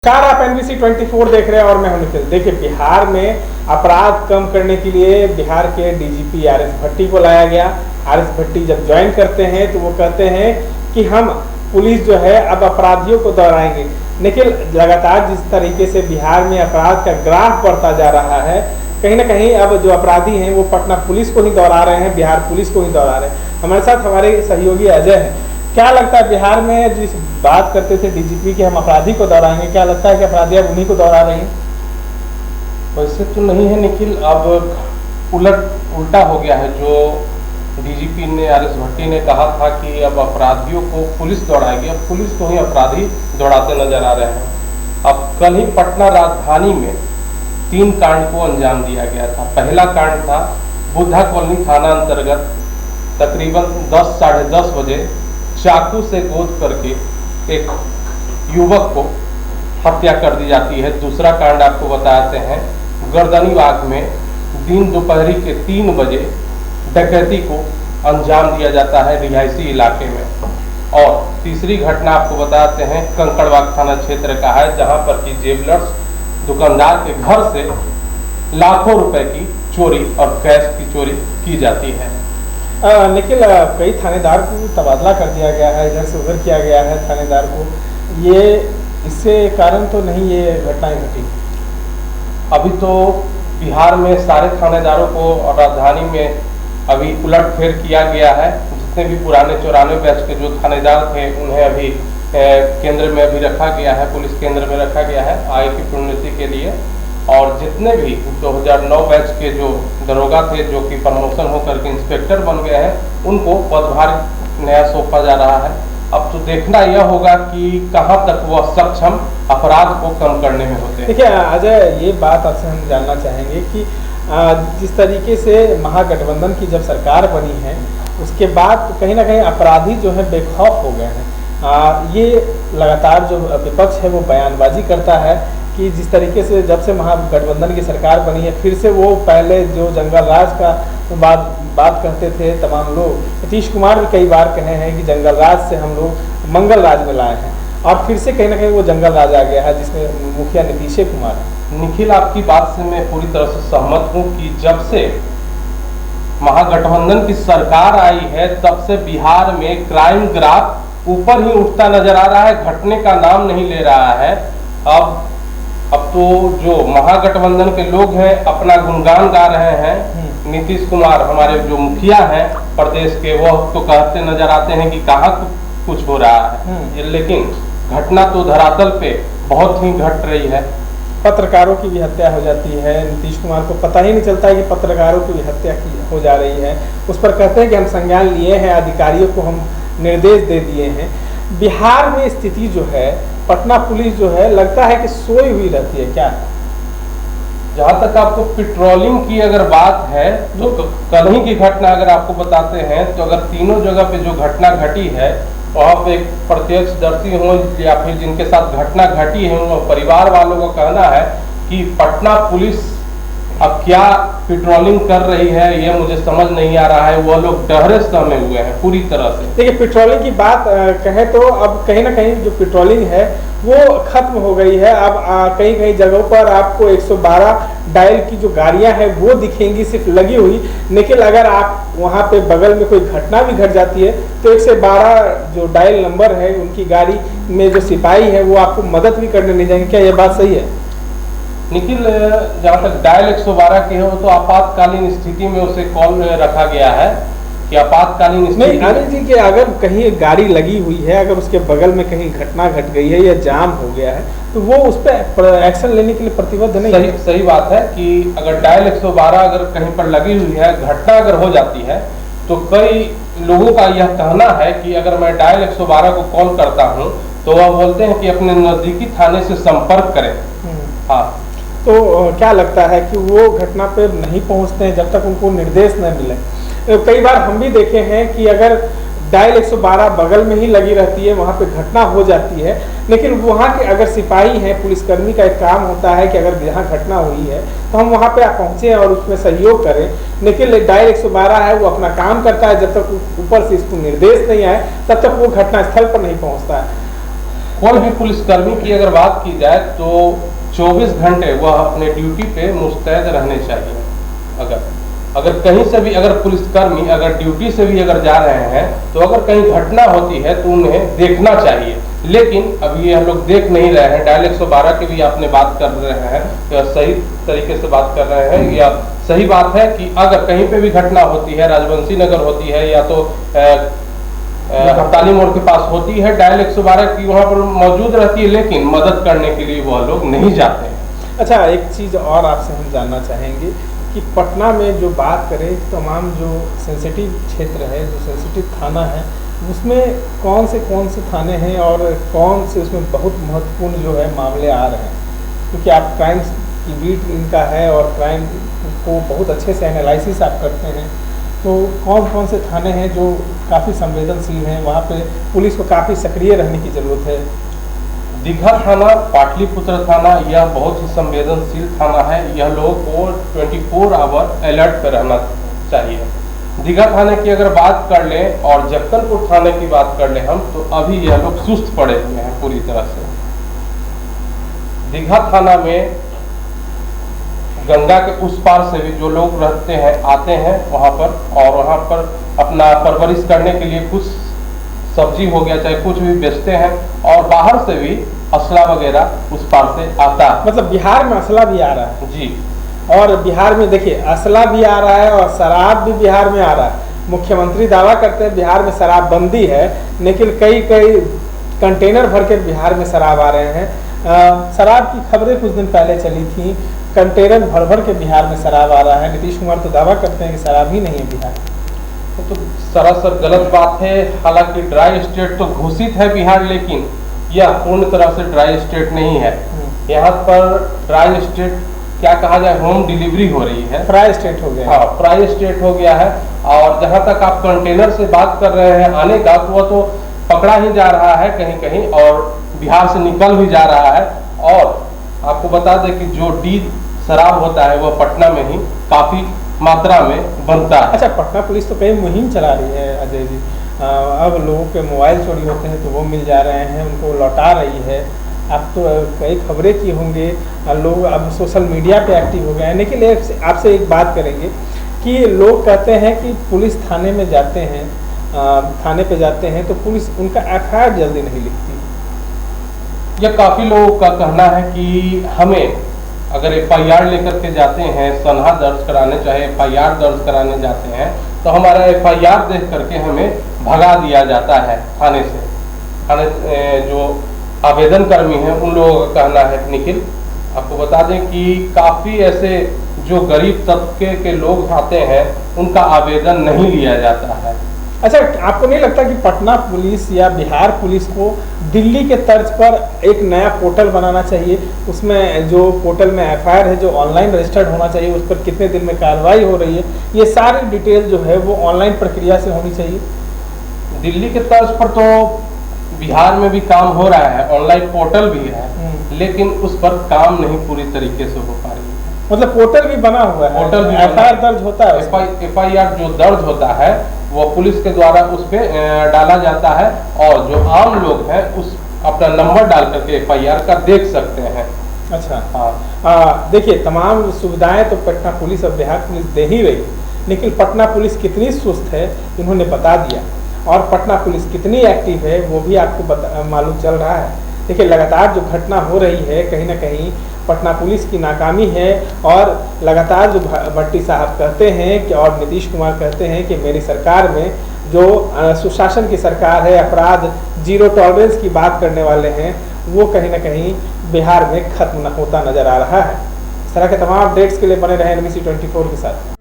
नमस्कार, आप NBC 24 देख रहे हैं और मैं हूं निखिल। देखिए, बिहार में अपराध कम करने के लिए बिहार के डीजीपी RS भट्टी को लाया गया। RS भट्टी जब ज्वाइन करते हैं तो वो कहते हैं कि हम पुलिस जो है अब अपराधियों को दौड़ाएंगे। निखिल, लगातार जिस तरीके से बिहार में अपराध का ग्राफ बढ़ता जा रहा है, कहीं ना कहीं अब जो अपराधी हैं वो पटना पुलिस को ही दौड़ा रहे हैं, बिहार पुलिस को ही दौड़ा रहे हैं। हमारे साथ हमारे सहयोगी अजय हैं। क्या लगता है, बिहार में जिस बात करते थे डीजीपी कि हम अपराधी को दौड़ाएंगे, क्या लगता है कि अपराधी अब उन्हीं को दौड़ा रहे हैं? वैसे तो नहीं है निखिल, अब उल्टा हो गया है। जो डीजीपी ने RS भट्टी ने कहा था कि अब अपराधियों को पुलिस दौड़ाएगी, अब पुलिस को ही अपराधी दौड़ाते नजर आ रहे हैं। अब कल ही पटना राजधानी में 3 कांड को अंजाम दिया गया था। पहला कांड था बुद्धा कॉलोनी थाना अंतर्गत तकरीबन 10 साढ़े 10 बजे चाकू से गोद करके एक युवक को हत्या कर दी जाती है। दूसरा कांड आपको बताते हैं, गर्दनीबाग में दिन दोपहरी के 3 बजे डकैती को अंजाम दिया जाता है रिहायशी इलाके में। और तीसरी घटना आपको बताते हैं, कंकड़बाग थाना क्षेत्र का है, जहां पर कि ज्वेलर्स दुकानदार के घर से लाखों रुपए की चोरी और कैश की चोरी की जाती है। निखिल, कई थानेदार को तबादला कर दिया गया है, इधर से उधर किया गया है थानेदार को। ये इससे कारण तो नहीं ये घटनाएं घटी? अभी तो बिहार में सारे थानेदारों को और राजधानी में अभी उलटफेर किया गया है। जितने भी पुराने 94 बैच के जो थानेदार थे उन्हें अभी केंद्र में अभी रखा गया है, पुलिस केंद्र में रखा गया है आगे की प्रोन्नति के लिए। और जितने भी 2009 बैच के जो दरोगा थे, जो कि प्रमोशन होकर के इंस्पेक्टर बन गए हैं, उनको पदभार नया सौंपा जा रहा है। अब तो देखना यह होगा कि कहां तक वह सक्षम अपराध को कम करने में होते हैं। देखिए अजय, ये बात आपसे हम जानना चाहेंगे कि जिस तरीके से महागठबंधन की जब सरकार बनी है उसके बाद कहीं ना कहीं अपराधी जो है बेखौफ हो गए हैं। ये लगातार जो विपक्ष है वो बयानबाजी करता है कि जिस तरीके से जब से महागठबंधन की सरकार बनी है, फिर से वो पहले जो जंगल राज का बात कहते थे तमाम लोग, नीतीश कुमार भी कई बार कहे हैं कि जंगल राज से हम लोग मंगल राज में लाए हैं, और फिर से कहीं ना कहीं वो जंगल राज आ गया है जिसमें मुखिया नीतीश कुमार है। निखिल, आपकी बात से मैं पूरी तरह से सहमत हूँ कि जब से महागठबंधन की सरकार आई है तब से बिहार में क्राइम ग्राफ ऊपर ही उठता नजर आ रहा है, घटने का नाम नहीं ले रहा है। अब तो जो महागठबंधन के लोग हैं अपना गुणगान गा रहे हैं। नीतीश कुमार हमारे जो मुखिया हैं प्रदेश के, वह तो कहते नजर आते हैं कि कहाँ कुछ हो रहा है, लेकिन घटना तो धरातल पे बहुत ही घट रही है। पत्रकारों की भी हत्या हो जाती है। नीतीश कुमार को पता ही नहीं चलता है कि पत्रकारों की भी हत्या हो जा रही है। उस पर कहते हैं कि हम संज्ञान लिए हैं, अधिकारियों को हम निर्देश दे दिए हैं। बिहार में स्थिति जो है, पटना पुलिस जो है लगता है कि सोई हुई रहती है क्या? जहां तक आपको पेट्रोलिंग की अगर बात है तो कल ही की घटना अगर आपको बताते हैं तो अगर तीनों जगह पे जो घटना घटी है वहाँ पे प्रत्यक्षदर्शी हो या फिर जिनके साथ घटना घटी है वो परिवार वालों का कहना है कि पटना पुलिस अब क्या पेट्रोलिंग कर रही है ये मुझे समझ नहीं आ रहा है। वो लोग डहरे सहमे हुए हैं पूरी तरह से। देखिए, पेट्रोलिंग की बात कहें तो अब कहीं ना कहीं जो पेट्रोलिंग है वो खत्म हो गई है। अब कई कई जगहों पर आपको 112 डायल की जो गाड़ियां हैं वो दिखेंगी सिर्फ लगी हुई, लेकिन अगर आप वहां पे बगल में कोई घटना भी घट जाती है तो 112 जो डायल नंबर है उनकी गाड़ी में जो सिपाही है वो आपको मदद भी करने नहीं जाएंगे। क्या ये बात सही है? निखिल, जहाँ तक डायल 112 की है वो तो आपातकालीन स्थिति में उसे कॉल रखा गया है कि आपातकालीन नहीं अनिल जी कि अगर कहीं गाड़ी लगी हुई है, अगर उसके बगल में कहीं घटना घट गई है या जाम हो गया है तो वो उस पर एक्शन लेने के लिए प्रतिबद्ध नहीं। सही बात है कि अगर डायल 112 अगर कहीं पर लगी हुई है, घटना अगर हो जाती है तो कई लोगों का यह कहना है कि अगर मैं डायल 112 को कॉल करता हूँ तो वह बोलते हैं कि अपने नजदीकी थाने से संपर्क करें। हाँ, तो क्या लगता है कि वो घटना पे नहीं पहुंचते हैं जब तक उनको निर्देश न मिले? कई बार हम भी देखे हैं कि अगर डायल 112 बगल में ही लगी रहती है, वहाँ पे घटना हो जाती है, लेकिन वहाँ के अगर सिपाही हैं, पुलिसकर्मी का एक काम होता है कि अगर जहाँ घटना हुई है तो हम वहाँ पे पहुँचे और उसमें सहयोग करें, लेकिन डायल 112 है वो अपना काम करता है, जब तक ऊपर से इसको निर्देश नहीं आए तब तक वो घटना स्थल पर नहीं पहुँचता है। कोई भी पुलिसकर्मी की अगर बात की जाए तो 24 घंटे वह अपने ड्यूटी पे मुस्तैद रहने चाहिए। अगर कहीं से भी अगर पुलिसकर्मी अगर ड्यूटी से भी अगर जा रहे हैं तो अगर कहीं घटना होती है तो उन्हें देखना चाहिए, लेकिन अभी हम लोग देख नहीं रहे हैं। डायल 112 की भी आपने बात कर रहे हैं, या सही तरीके से बात कर रहे हैं, या सही बात है कि अगर कहीं पे भी घटना होती है, राजवंशी नगर होती है या तो हड़ताली मोड़ के पास होती है, डायल 112 की वहाँ पर मौजूद रहती है, लेकिन मदद करने के लिए वह लोग नहीं जाते हैं। अच्छा, एक चीज़ और आपसे हम जानना चाहेंगे कि पटना में जो बात करें, तमाम जो सेंसिटिव क्षेत्र है, जो सेंसिटिव थाना है, उसमें कौन से थाने हैं और कौन से उसमें बहुत महत्वपूर्ण जो है मामले आ रहे हैं? क्योंकि आप क्राइम की बीट इनका है और क्राइम को बहुत अच्छे से एनालिसिस आप करते हैं, तो कौन से थाने हैं जो काफ़ी संवेदनशील हैं, वहाँ पे पुलिस को काफ़ी सक्रिय रहने की ज़रूरत है? दीघा थाना, पाटलिपुत्र थाना, यह बहुत ही संवेदनशील थाना है। यह लोगों को 24 आवर अलर्ट पर रहना चाहिए। दीघा थाने की अगर बात कर लें और जक्कनपुर थाने की बात कर लें हम, तो अभी यह लोग सुस्त पड़े हुए हैं पूरी तरह से। दीघा थाना में गंगा के उस पार से भी जो लोग रहते हैं आते हैं वहाँ पर, और वहाँ पर अपना परवरिश करने के लिए कुछ सब्जी हो गया चाहे कुछ भी बेचते हैं, और बाहर से भी असला वगैरह उस पार से आता है। मतलब बिहार में असला भी आ रहा है जी, और बिहार में देखिए असला भी आ रहा है और शराब भी बिहार में आ रहा है। मुख्यमंत्री दावा करते हैं बिहार में शराब बंदी है, लेकिन कई कंटेनर भर के बिहार में शराब आ रहे हैं। शराब की खबरें कुछ दिन पहले चली थी, कंटेनर भर भर के बिहार में शराब आ रहा है। नीतीश कुमार तो दावा करते हैं कि शराब ही नहीं है बिहार। तो सरासर गलत बात है। हालांकि ड्राई स्टेट तो घोषित है बिहार, लेकिन यह पूर्ण तरह से ड्राई स्टेट नहीं है। यहाँ पर ड्राई स्टेट क्या कहा जाए, होम डिलीवरी हो रही है, फ्राई स्टेट हो गया। हाँ, फ्राई स्टेट हो गया है। और जहाँ तक आप कंटेनर से बात कर रहे हैं आने का, तो वह तो पकड़ा ही जा रहा है कहीं कहीं, और बिहार से निकल भी जा रहा है। और आपको बता दें कि जो डी शराब होता है वह पटना में ही काफी मात्रा में बनता है। अच्छा, पटना पुलिस तो कई मुहिम चला रही है अजय जी। अब लोगों के मोबाइल चोरी होते हैं तो वो मिल जा रहे हैं, उनको लौटा रही है। आप तो कई खबरें की होंगे, लोग अब सोशल मीडिया पे एक्टिव हो गए हैं। लेकिन आपसे एक बात करेंगे कि लोग कहते हैं कि पुलिस थाने में जाते हैं, थाने पे जाते हैं तो पुलिस उनका FIR जल्दी नहीं लिखती। यह काफ़ी लोगों का कहना है कि हमें अगर FIR लेकर के जाते हैं, सनहा दर्ज कराने चाहे FIR दर्ज कराने जाते हैं, तो हमारा FIR देख करके हमें भगा दिया जाता है थाने से। थाने जो आवेदन कर्मी हैं उन लोगों का कहना है। निखिल, आपको बता दें कि काफ़ी ऐसे जो गरीब तबके के लोग आते हैं उनका आवेदन नहीं लिया जाता है। अच्छा, आपको नहीं लगता कि पटना पुलिस या बिहार पुलिस को दिल्ली के तर्ज पर एक नया पोर्टल बनाना चाहिए? उसमें जो पोर्टल में FIR है जो ऑनलाइन रजिस्टर्ड होना चाहिए, उस पर कितने दिन में कार्रवाई हो रही है, ये सारी डिटेल जो है वो ऑनलाइन प्रक्रिया से होनी चाहिए। दिल्ली के तर्ज पर तो बिहार में भी काम हो रहा है, ऑनलाइन पोर्टल भी है, लेकिन उस पर काम नहीं पूरी तरीके से हो पा रही है। मतलब पोर्टल भी बना हुआ है, पोर्टल भी FIR दर्ज होता है, FIR जो दर्ज होता है वो पुलिस के द्वारा उस पे डाला जाता है, और जो आम लोग हैं उस अपना नंबर डाल करके FIR का देख सकते हैं। अच्छा, हाँ, देखिए तमाम सुविधाएं तो पटना पुलिस और बिहार पुलिस दे ही रही, लेकिन पटना पुलिस कितनी सुस्त है इन्होंने बता दिया, और पटना पुलिस कितनी एक्टिव है वो भी आपको मालूम चल रहा है। देखिए लगातार जो घटना हो रही है, कहीं ना कहीं पटना पुलिस की नाकामी है, और लगातार जो भट्टी साहब कहते हैं कि और नीतीश कुमार कहते हैं कि मेरी सरकार में जो सुशासन की सरकार है, अपराध जीरो टॉलरेंस की बात करने वाले हैं, वो कहीं ना कहीं बिहार में खत्म होता नजर आ रहा है। इस तरह के तमाम अपडेट्स के लिए बने रहें NBC 24 के साथ।